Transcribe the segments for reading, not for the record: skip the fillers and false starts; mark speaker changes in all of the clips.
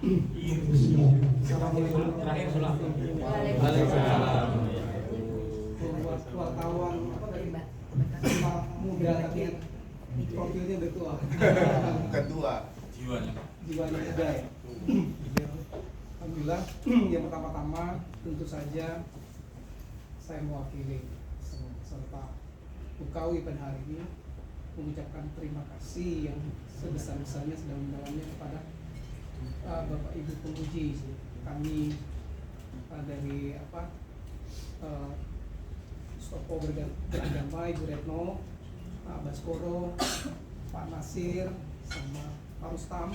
Speaker 1: Assalamualaikum.
Speaker 2: Terakhir sulam.
Speaker 1: Waalaikumsalam. Buat wartawan apa tadi Pak muda tapi profilnya udah tua.
Speaker 3: Bukan tua.
Speaker 1: Jiwanya muda ya. Alhamdulillah. Yang pertama-tama tentu saja saya mewakili serta Ukawi pada hari ini mengucapkan terima kasih yang sebesar-besarnya sedalam-dalamnya kepada Bapak Ibu penguji kami dari Stopo beragama Ibu Retno, Pak Baskoro, Pak Nasir, sama Pak Rustam.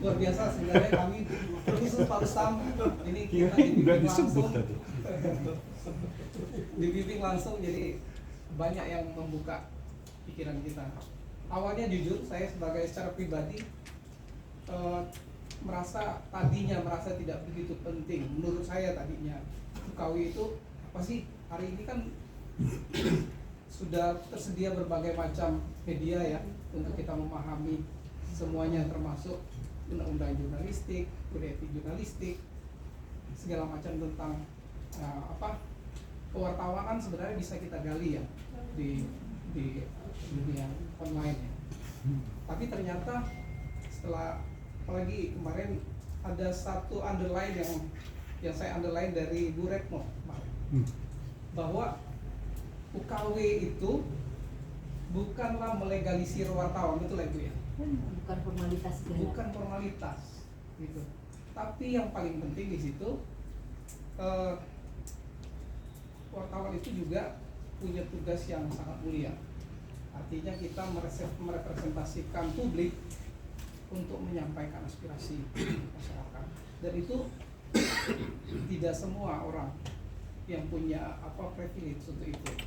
Speaker 1: Luar biasa sebenarnya kami khusus Pak Rustam ini kita dibimbing langsung jadi banyak yang membuka pikiran kita. Awalnya jujur saya secara pribadi merasa tidak begitu penting menurut saya tadinya. Ukawi itu apa sih? Hari ini kan sudah tersedia berbagai macam media ya untuk kita memahami semuanya, termasuk undang-undang jurnalistik, kode etik jurnalistik, segala macam tentang kewartawanan sebenarnya bisa kita gali ya di dunia online ya. Tapi ternyata setelah apalagi kemarin ada satu underline yang saya underline dari Bu Retno bahwa UKW itu bukanlah melegalisir wartawan, betul ya Bu ya?
Speaker 4: Bukan formalitas segala.
Speaker 1: Bukan formalitas gitu. Tapi yang paling penting di situ wartawan itu juga punya tugas yang sangat mulia. Artinya kita merepresentasikan publik untuk menyampaikan aspirasi masyarakat. Dan itu tidak semua orang yang punya privilege untuk itu.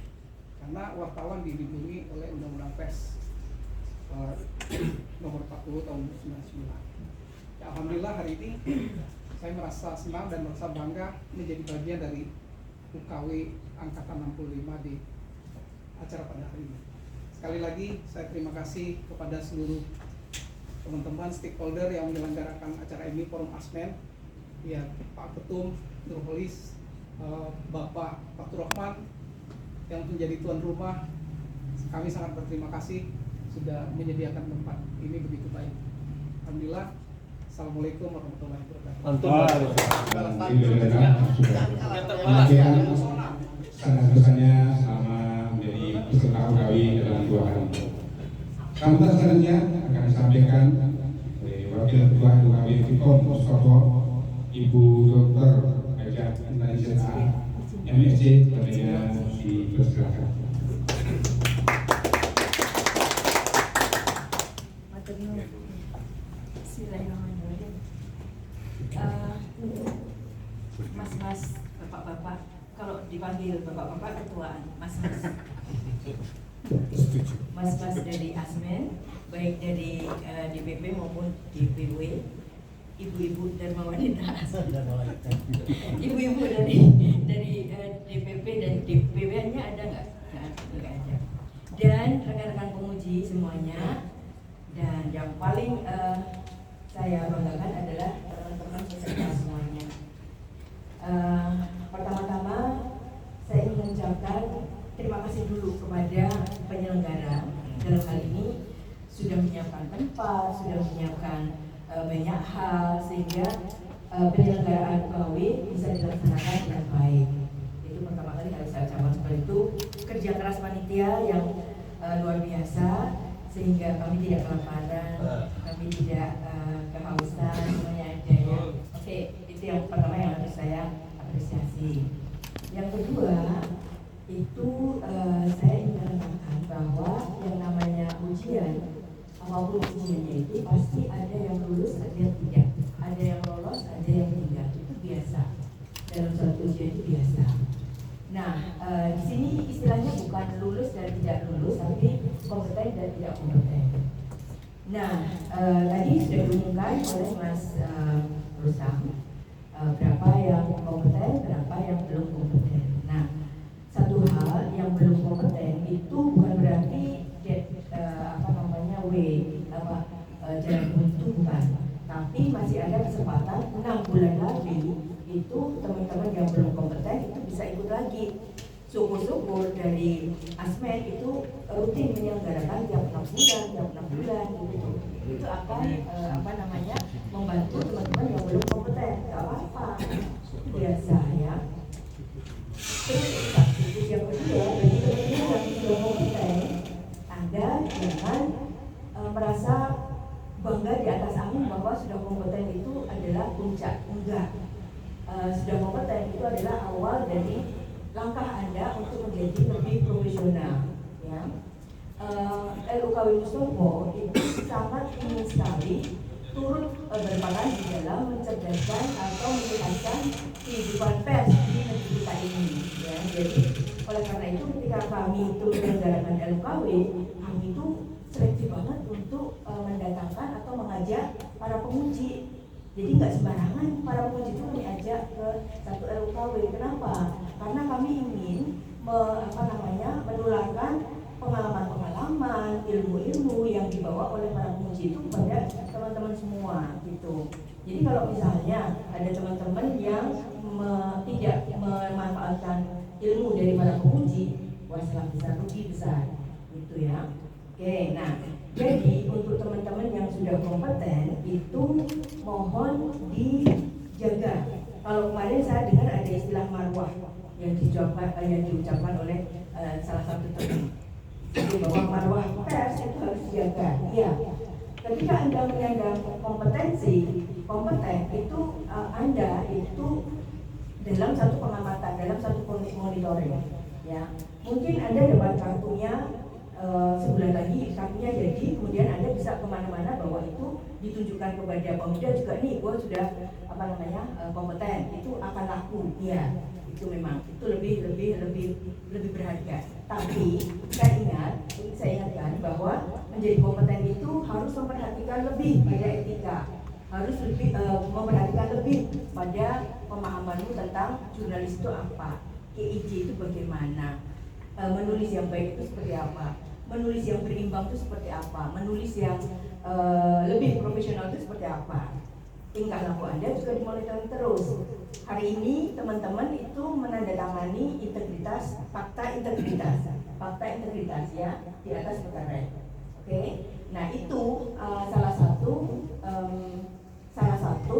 Speaker 1: Karena wartawan dilindungi oleh Undang-Undang Pers nomor 40 tahun 99. Ya, alhamdulillah hari ini saya merasa senang dan merasa bangga menjadi bagian dari UKW angkatan 65 di acara pada hari ini. Sekali lagi saya terima kasih kepada seluruh teman-teman stakeholder yang menyelenggarakan acara ini, Forum Asmen, ya Pak Ketum, Nurholis, Bapak Fatur Rahman yang menjadi tuan rumah. Kami sangat berterima kasih sudah menyediakan tempat ini begitu baik. Alhamdulillah. Assalamualaikum warahmatullahi wabarakatuh.
Speaker 5: Sangat-sangatnya sama menjadi peserta UKW dalam 2 hari. Sambutan selanjutnya akan disampaikan oleh Wakil Ketua UKW Fikom Mustopo, Ibu Dr. Ajat Nadia MSc, kemudian dipersilakan.
Speaker 4: Bismillahirrahmanirrahim. Mas-mas, bapak-bapak, kalau dipanggil bapak-bapak ketuaan, mas-mas. Mas-mas dari Asmen, baik dari DPP maupun DPW, ibu-ibu Dharma Wanita, ibu-ibu dari DPP dan DPW-nya ada nggak? Nggak ada. Dan rekan-rekan penguji semuanya. Dan yang paling saya banggakan adalah teman-teman peserta semuanya. Pertama-tama saya ingin mengucapkan terima kasih dulu kepada penyelenggara. Dalam hal ini sudah menyiapkan tempat, sudah menyiapkan banyak hal sehingga penyelenggaraan UKW bisa dilaksanakan dengan baik. Itu pertama kali harus saya ucapkan seperti itu. Kerja keras panitia yang luar biasa sehingga kami tidak kelaparan, kami tidak kehausan, semuanya ada ya. Oke, itu yang pertama yang harus saya apresiasi. Yang kedua, itu saya ingin mengatakan bahwa yang namanya ujian, apapun ujiannya itu pasti ada yang lulus, ada yang tidak, ada yang lolos, ada yang tidak. Itu biasa dalam suatu ujian, itu biasa. Nah, di sini istilahnya bukan lulus dan tidak lulus, tapi kompeten dan tidak kompeten. Nah, tadi sudah diumumkan oleh Mas Rustam berapa yang kompeten, berapa yang belum kompeten. Nah, satu hal yang belum kompeten itu bukan berarti jalan buntu, bukan. Tapi masih ada kesempatan 6 bulan lagi itu teman-teman yang belum kompeten itu bisa ikut lagi. Syukur-syukur dari Asmed itu rutin menyelenggarakan tiap 6 bulan gitu. Itu akan membantu teman-teman yang belum kompeten. Gak apa-apa, biasa ya. Terus aktivitas yang kedua, bagi teman-teman yang sudah kompeten, Anda jangan merasa bangga di atas angin bahwa sudah kompeten itu adalah puncak. Enggak. Sudah kompeten itu adalah awal dari langkah Anda untuk menjadi lebih profesional. Ya. LUKW Mustopo itu sangat ingin sekali turut berperan di dalam mencerdaskan atau meningkatkan kehidupan pers di negeri kita ini. Ya. Jadi oleh karena itu ketika kami itu menyelenggarakan LUKW, kami itu selektif banget untuk mendatangkan atau mengajak para penguji. Jadi nggak sembarangan para penguji itu kami ajak ke satu LUKW. Kenapa? Karena kami ingin menularkan pengalaman-pengalaman, ilmu-ilmu yang dibawa oleh para penguji itu kepada teman-teman semua gitu. Jadi kalau misalnya ada teman-teman yang tidak memanfaatkan ilmu dari para penguji, wah salah besar, rugi besar gitu ya. Oke, nah jadi untuk teman-teman yang sudah kompeten itu mohon dijaga. Kalau kemarin saya dengar ada istilah marwah yang diucapkan oleh salah satu teman. Jadi bahwa marwah pers itu harus dijaga. Iya. Ketika Anda menyandang kompeten itu Anda itu dalam satu pengamatan, dalam satu monitoring. Ya, mungkin Anda dapat kartunya. Sebulan lagi kartunya jadi, kemudian Anda bisa kemana-mana bahwa itu ditunjukkan kepada pemuda juga nih, gue sudah kompeten, itu akan laku, ya itu memang itu lebih berharga. Tapi saya ingatkan bahwa menjadi kompeten itu harus memperhatikan lebih pada etika, harus lebih memperhatikan lebih pada pemahamanmu tentang jurnalis itu apa, KIJ itu bagaimana, menulis yang baik itu seperti apa, menulis yang berimbang itu seperti apa, menulis yang lebih profesional itu seperti apa. Tingkah laku Anda juga dimonitor terus. Hari ini teman-teman itu menandatangani fakta integritas ya di atas perkara. Oke, nah itu salah satu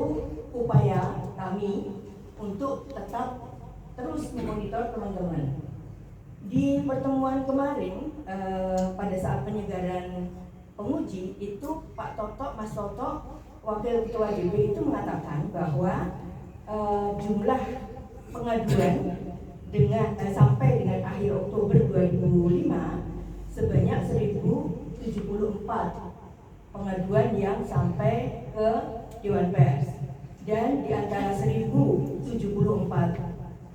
Speaker 4: upaya kami untuk tetap terus memonitor teman-teman. Di pertemuan kemarin pada saat penyegaran penguji itu Mas Toto, Wakil Ketua DP itu mengatakan bahwa jumlah pengaduan sampai dengan akhir Oktober 2005 sebanyak 1074 pengaduan yang sampai ke Dewan Pers, dan di antara 1074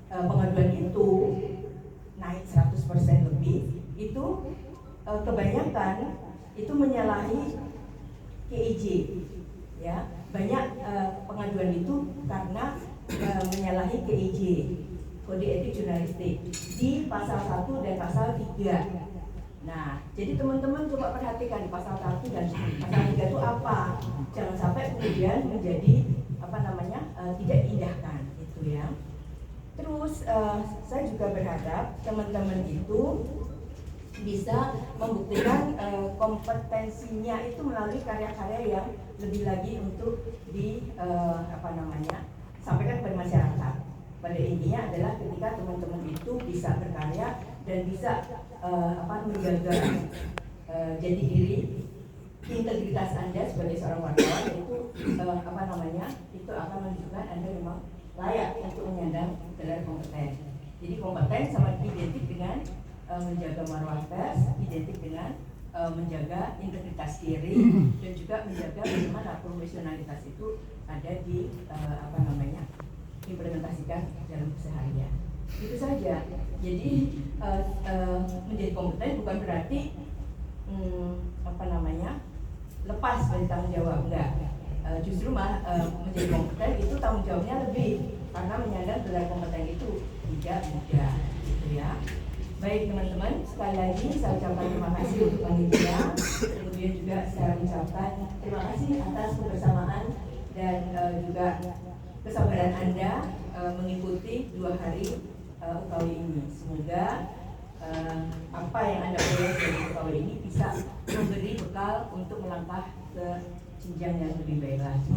Speaker 4: pengaduan itu naik 100% lebih, itu kebanyakan itu menyalahi KIJ ya. Banyak pengaduan itu karena menyalahi KIJ, Kode Etik Jurnalistik, di pasal 1 dan pasal 3. Nah, jadi teman-teman coba perhatikan di pasal 1 dan pasal 3 itu apa. Jangan sampai kemudian menjadi tidak diindahkan itu ya. Terus saya juga berharap teman-teman itu bisa membuktikan kompetensinya itu melalui karya-karya yang lebih lagi untuk sampaikan kepada masyarakat. Pada intinya adalah ketika teman-teman itu bisa berkarya dan bisa menjaga jati diri, integritas Anda sebagai seorang wartawan itu itu akan menunjukkan Anda memang layak untuk menyandang gelar kompeten. Jadi kompeten sama identik dengan menjaga marwah pers, identik dengan menjaga integritas diri, dan juga menjaga bagaimana profesionalitas itu ada di implementasikan dalam keseharian. Itu saja. Jadi menjadi kompeten bukan berarti lepas dari tanggung jawab, enggak. Justru menjadi kompeten itu tanggung jawabnya lebih, karena menyandang gelar kompeten itu tidak mudah, gitu ya. Baik teman-teman, sekali lagi saya ucapkan terima kasih untuk panitia, kemudian juga saya ucapkan terima kasih atas kebersamaan dan juga kesabaran Anda mengikuti 2 hari UKW ini. Semoga apa yang Anda peroleh dari UKW ini bisa memberi bekal untuk melangkah ke jenjang yang lebih baik lagi.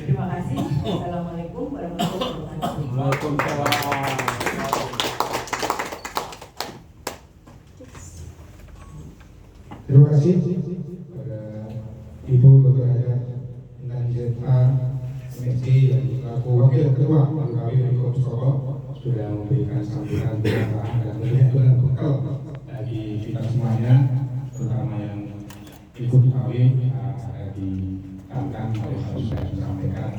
Speaker 4: Terima kasih. Assalamualaikum warahmatullahi wabarakatuh.
Speaker 2: Waalaikumsalam.
Speaker 5: Terima kasih kepada Ibu Dr. Haja Intan Zeta MSc yang selaku Wakil Ketua UKW Unikom Soko sudah memberikan sambutan pernyataan dan memberikan bekal bagi kita semuanya, terutama yang ikut UKW ada ditantang oleh harus saya sampaikan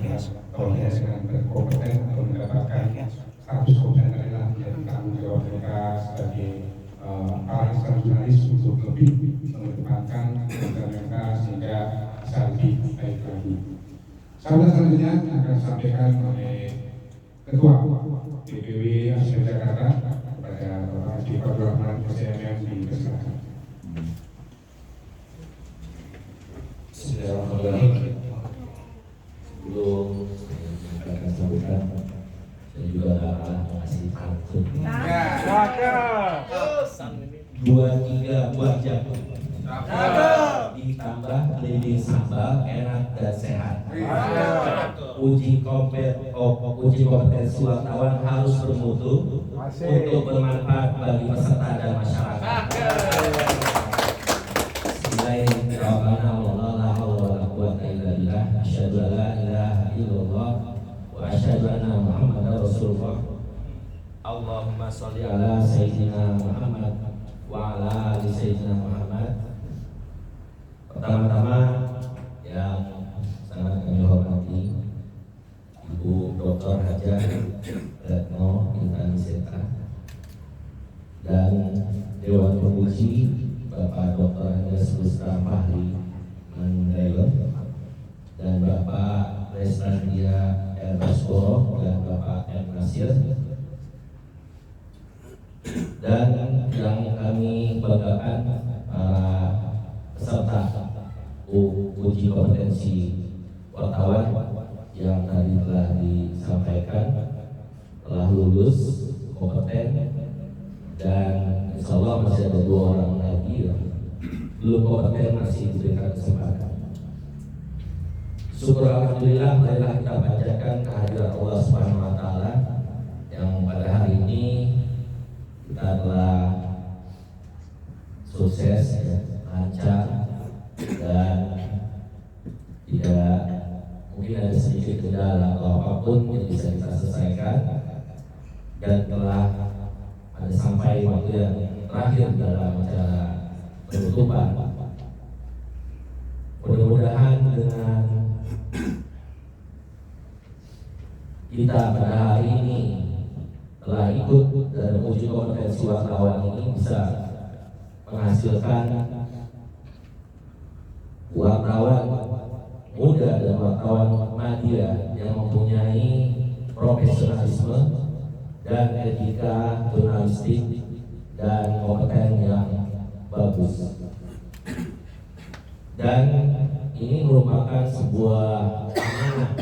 Speaker 5: kalau saya dengan berkompeten atau mendapatkan status kompeten adalah menjadi tanggung jawab mereka sebagai para jurnalis untuk lebih mengedepankan program mereka sehingga bisa lebih baik lagi. Sahabat selanjutnya akan disampaikan oleh Ketua DPW Asal Jakarta kepada Bapak Haji Fadlur Rahman SMM di Persilakan.
Speaker 3: Bismillahirrahmanirrahim. Sebelum saya menyampaikan sambutan, saya juga nggak kalah mengasih pantun. 2-3 buah jamu ditambah keliling sambal enak dan sehat. Uji kompetensi wartawan harus bermutu untuk bermanfaat bagi peserta dan masyarakat. Bismillahirrahmanirrahim. La haula wala quwwata illa billah. Asyhadu an la ilaha illallah wa asyhadu anna Muhammadar Rasulullah. Allahumma sholli ala sayyidina Muhammad wa ala ali sayyidina Muhammad. Pertama-tama yang sangat kami hormati Ibu Dr. Haja Retno Intan Zeta dan Dewan Penguji Bapak Dr. Andes Bustra Fahri Mandailer dan Bapak Leslandia R. Baskoro dan Bapak M. Nasir, dan yang kami banggakan para peserta uji kompetensi wartawan yang tadi telah disampaikan telah lulus kompeten, dan insya Allah masih ada 2 orang lagi yang belum kompeten, masih diberikan kesempatan. Syukur alhamdulillah, marilah kita panjatkan kehadiran Allah Subhanahu wa taala yang pada hari ini kita telah sukses, lancar, dan tidak mungkin ada sedikit kendala atau apapun yang bisa kita selesaikan, dan telah ada sampai waktu yang terakhir dalam acara penutupan. Mudah-mudahan dengan kita pada hari ini telah ikut dalam uji kompetensi wartawan ini bisa menghasilkan wartawan muda dan wartawan media yang mempunyai profesionalisme dan etika jurnalistik dan kompeten yang bagus. Dan ini merupakan sebuah amanah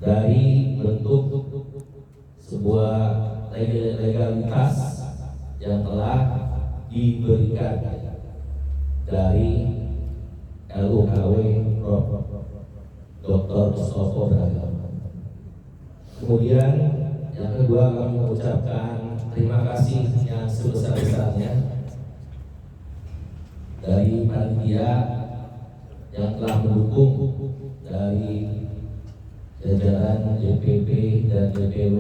Speaker 3: dari bentuk sebuah legalitas yang telah diberikan dari LUKW Prof. Dr. Mustopo Bragama. Kemudian yang kedua, kami mengucapkan terima kasih yang sebesar-besarnya dari panitia yang telah mendukung, dari jajaran DPP dan DPW,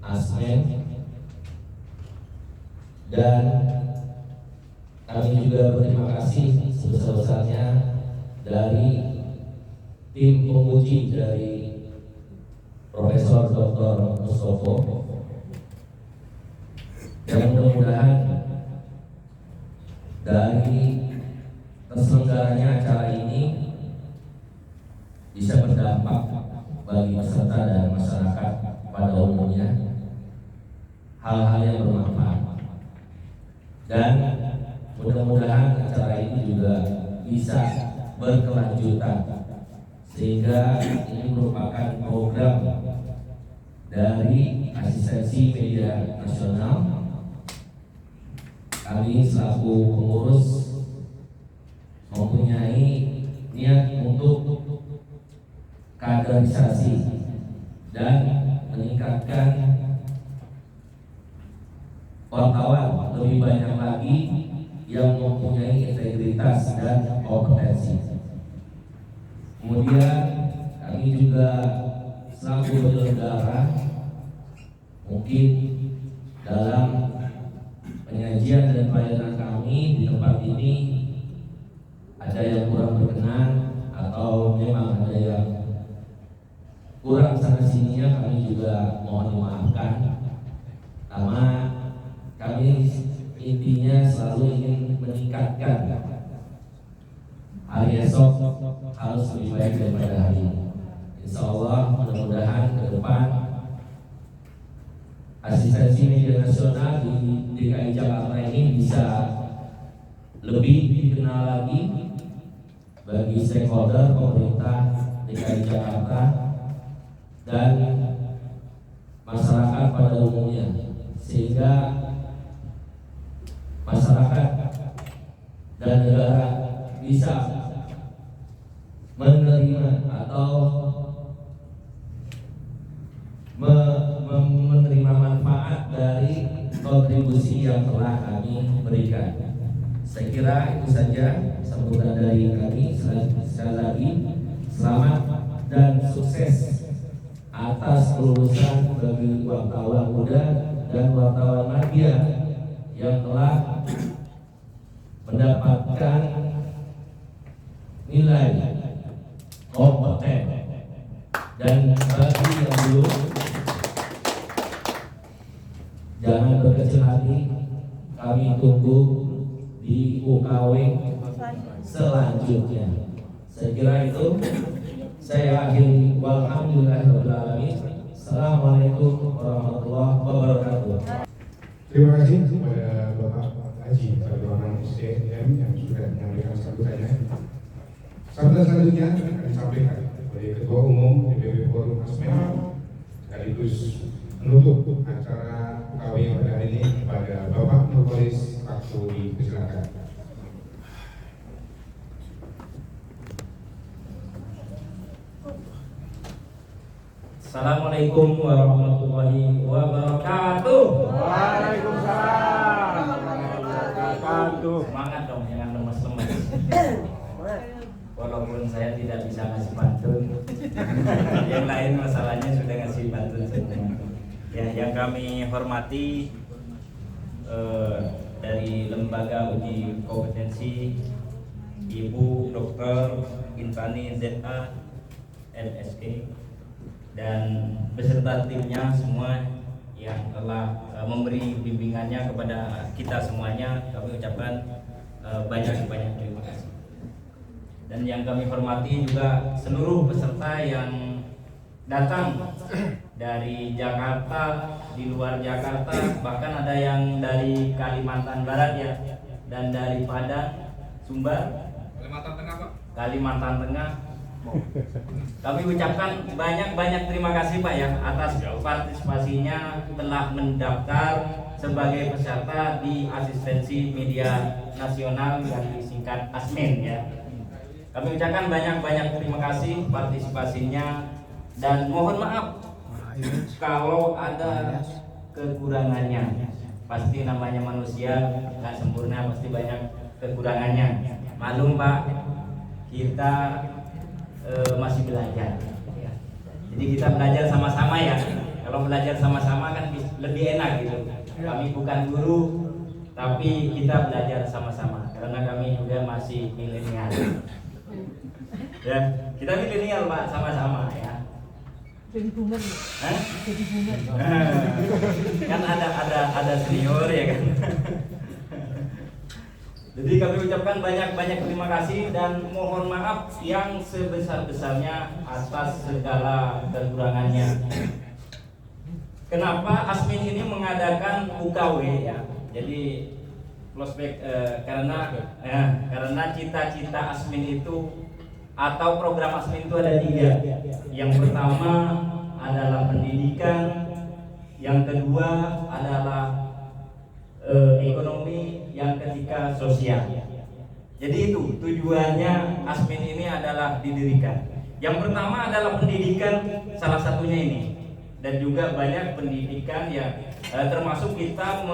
Speaker 3: Asmen, dan kami juga berterima kasih sebesar-besarnya dari tim penguji dari Profesor Dr. Mustopo, yang mudah-mudahan dari terselenggaranya acara ini bisa berdampak bagi peserta dan masyarakat pada umumnya, hal-hal yang bermanfaat, dan mudah-mudahan acara ini juga bisa berkelanjutan sehingga ini merupakan program dari Asistensi Media Nasional. Kami selaku pengurus mempunyai niat untuk kaderisasi dan meningkatkan wartawan lebih banyak lagi yang mempunyai integritas dan kompetensi. Kemudian kami juga selaku penyelenggara mungkin dalam penyajian dan pelayanan kami di tempat ini ada yang kurang berkenan atau memang ada yang kurang sana sininya, kami juga mohon dimaafkan, karena kami intinya selalu ingin meningkatkan hari esok harus lebih baik daripada hari ini. Insya Allah mudah-mudahan ke depan Asistensi Media Nasional di DKI Jakarta ini bisa lebih dikenal lagi bagi stakeholder pemerintah DKI Jakarta dan masyarakat pada umumnya, sehingga masyarakat dan negara bisa menerima atau menerima manfaat dari kontribusi yang telah kami berikan. Saya kira itu saja sambutan dari kami. Sekali lagi selamat dan sukses atas kelulusan bagi wartawan muda dan wartawan media yang telah mendapatkan nilai kompeten. Dan bagi yang belum, jangan berkecil hati, kami tunggu di UKW selanjutnya. Saya kira itu. Saya akhiri, walhamdulillahirabbil alamin. Assalamualaikum warahmatullahi wabarakatuh.
Speaker 5: Terima kasih kepada Bapak Haji Abdurrahman SDM yang sudah menyampaikan sambutannya. Sambutan selanjutnya akan disampaikan oleh Ketua Umum DPP Forum Asmen sekaligus menutup acara UKW pada hari ini kepada Bapak Nurholis Pakuri. Silakan.
Speaker 3: Assalamualaikum warahmatullahi wabarakatuh.
Speaker 1: Waalaikumsalam warahmatullahi wabarakatuh.
Speaker 3: Semangat dong, jangan lemes-lemes. Walaupun saya tidak bisa ngasih pantun, yang lain masalahnya sudah ngasih pantun semua. Ya, yang kami hormati dari Lembaga Uji Kompetensi Ibu Dr. Intani ZA LSE dan beserta timnya semua yang telah memberi bimbingannya kepada kita semuanya, kami ucapkan banyak terima kasih. Dan yang kami hormati juga seluruh peserta yang datang dari Jakarta, di luar Jakarta, bahkan ada yang dari Kalimantan Barat ya, dan dari Padang, Sumbar,
Speaker 5: Kalimantan Tengah, Pak.
Speaker 3: Kalimantan Tengah. Kami ucapkan banyak terima kasih Pak ya atas partisipasinya telah mendaftar sebagai peserta di Asistensi Media Nasional yang disingkat ASMEN ya. Kami ucapkan banyak terima kasih partisipasinya dan mohon maaf kalau ada kekurangannya. Pasti namanya manusia nggak sempurna, pasti banyak kekurangannya. Maklum Pak, kita masih belajar ya. Jadi kita belajar sama-sama ya. Kalau belajar sama-sama kan lebih enak gitu. Kami bukan guru, tapi kita belajar sama-sama karena kami juga masih milenial. Ya, kita milenial Pak, sama-sama ya.
Speaker 4: Jadi boomer.
Speaker 3: Hah?
Speaker 4: Jadi boomer.
Speaker 3: Kan ada senior ya kan. Jadi kami ucapkan banyak terima kasih dan mohon maaf yang sebesar-besarnya atas segala kekurangannya. Kenapa ASMEN ini mengadakan UKW ya? Jadi flashback karena cita-cita ASMEN itu
Speaker 2: atau program Asmin itu ada 3. Yang pertama adalah pendidikan, yang kedua adalah ekonomi, yang ketiga sosial. Jadi itu tujuannya Asmin ini adalah didirikan. Yang pertama adalah pendidikan, salah satunya ini, dan juga banyak pendidikan ya, termasuk kita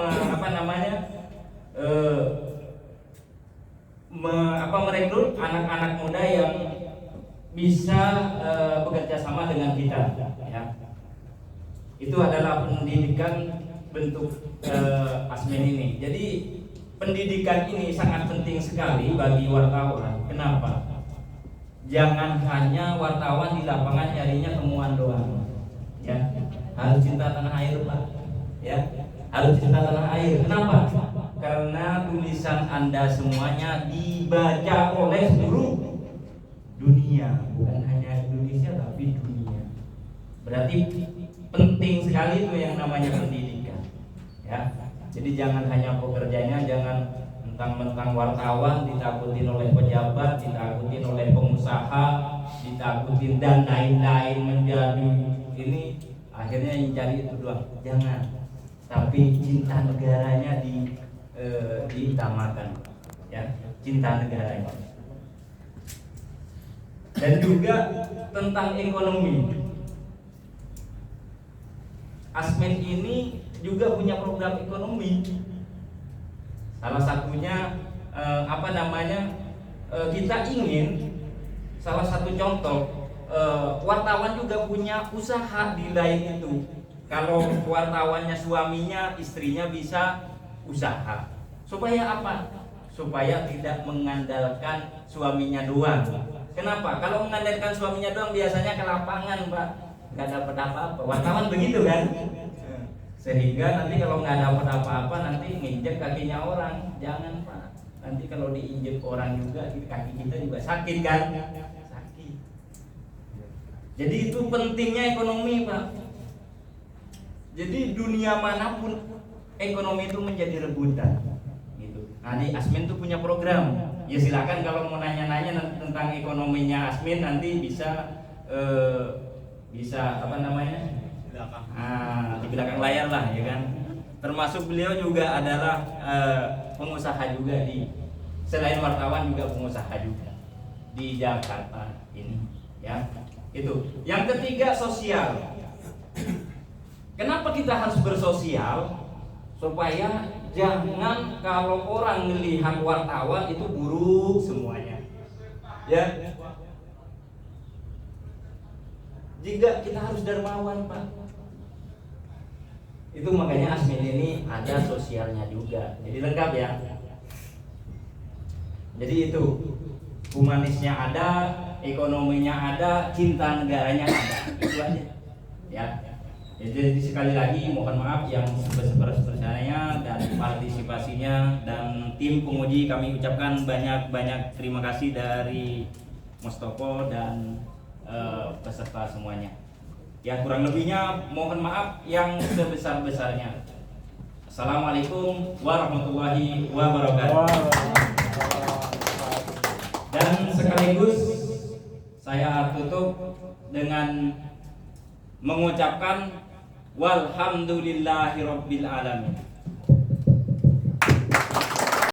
Speaker 2: merekrut anak-anak muda yang bisa bekerja sama dengan kita. Ya. Itu adalah pendidikan bentuk Asmin ini. Jadi pendidikan ini sangat penting sekali bagi wartawan. Kenapa? Jangan hanya wartawan di lapangan nyarinya temuan doang. Ya, harus cinta tanah air, Pak. Ya, harus cinta tanah air. Kenapa? Karena tulisan Anda semuanya dibaca oleh seluruh dunia, bukan hanya Indonesia tapi dunia. Berarti penting sekali itu yang namanya pendidikan. Ya. Jadi jangan hanya pekerjanya, jangan mentang-mentang wartawan ditakutin oleh pejabat, ditakutin oleh pengusaha, ditakutin dan lain-lain menjadi ini, akhirnya yang cari itu doang. Jangan. Tapi cinta negaranya diutamakan. Ya, cinta negaranya. Dan juga tentang ekonomi. Asmin ini juga punya program ekonomi. Salah satunya kita ingin, salah satu contoh, wartawan juga punya usaha di lain itu. Kalau wartawannya suaminya, istrinya bisa usaha. Supaya apa? Supaya tidak mengandalkan suaminya doang. Kenapa? Kalau mengandalkan suaminya doang biasanya ke lapangan, Pak, nggak dapat apa-apa. Wartawan begitu kan? Sehingga nanti kalau nggak dapat apa-apa nanti nginjek kakinya orang. Jangan, Pak. Nanti kalau diinjek orang juga kaki kita juga sakit kan? Sakit. Jadi itu pentingnya ekonomi, Pak. Jadi dunia manapun ekonomi itu menjadi rebutan. Gitu. Nah, di Asmin tuh punya program. Ya silakan kalau mau nanya-nanya tentang ekonominya Asmin nanti bisa di belakang layar lah, ya kan. Termasuk beliau juga adalah pengusaha juga selain wartawan juga pengusaha juga di Jakarta ini, ya. Itu. Yang ketiga sosial. Kenapa kita harus bersosial? Supaya jangan kalau orang melihat wartawan itu buruk semuanya. Ya. Jika kita harus dermawan, Pak. Itu makanya Asmin ini ada sosialnya juga. Jadi lengkap ya. Jadi itu humanisnya ada, ekonominya ada, cinta negaranya ada. Itu aja. Ya. Jadi sekali lagi mohon maaf yang sebesar-besarnya dan partisipasinya, dan tim penguji kami ucapkan banyak terima kasih dari Mustopo dan peserta semuanya. Ya, kurang lebihnya mohon maaf yang sebesar-besarnya. Assalamualaikum warahmatullahi wabarakatuh. Dan sekaligus saya tutup dengan mengucapkan walhamdulillahirabbil alamin.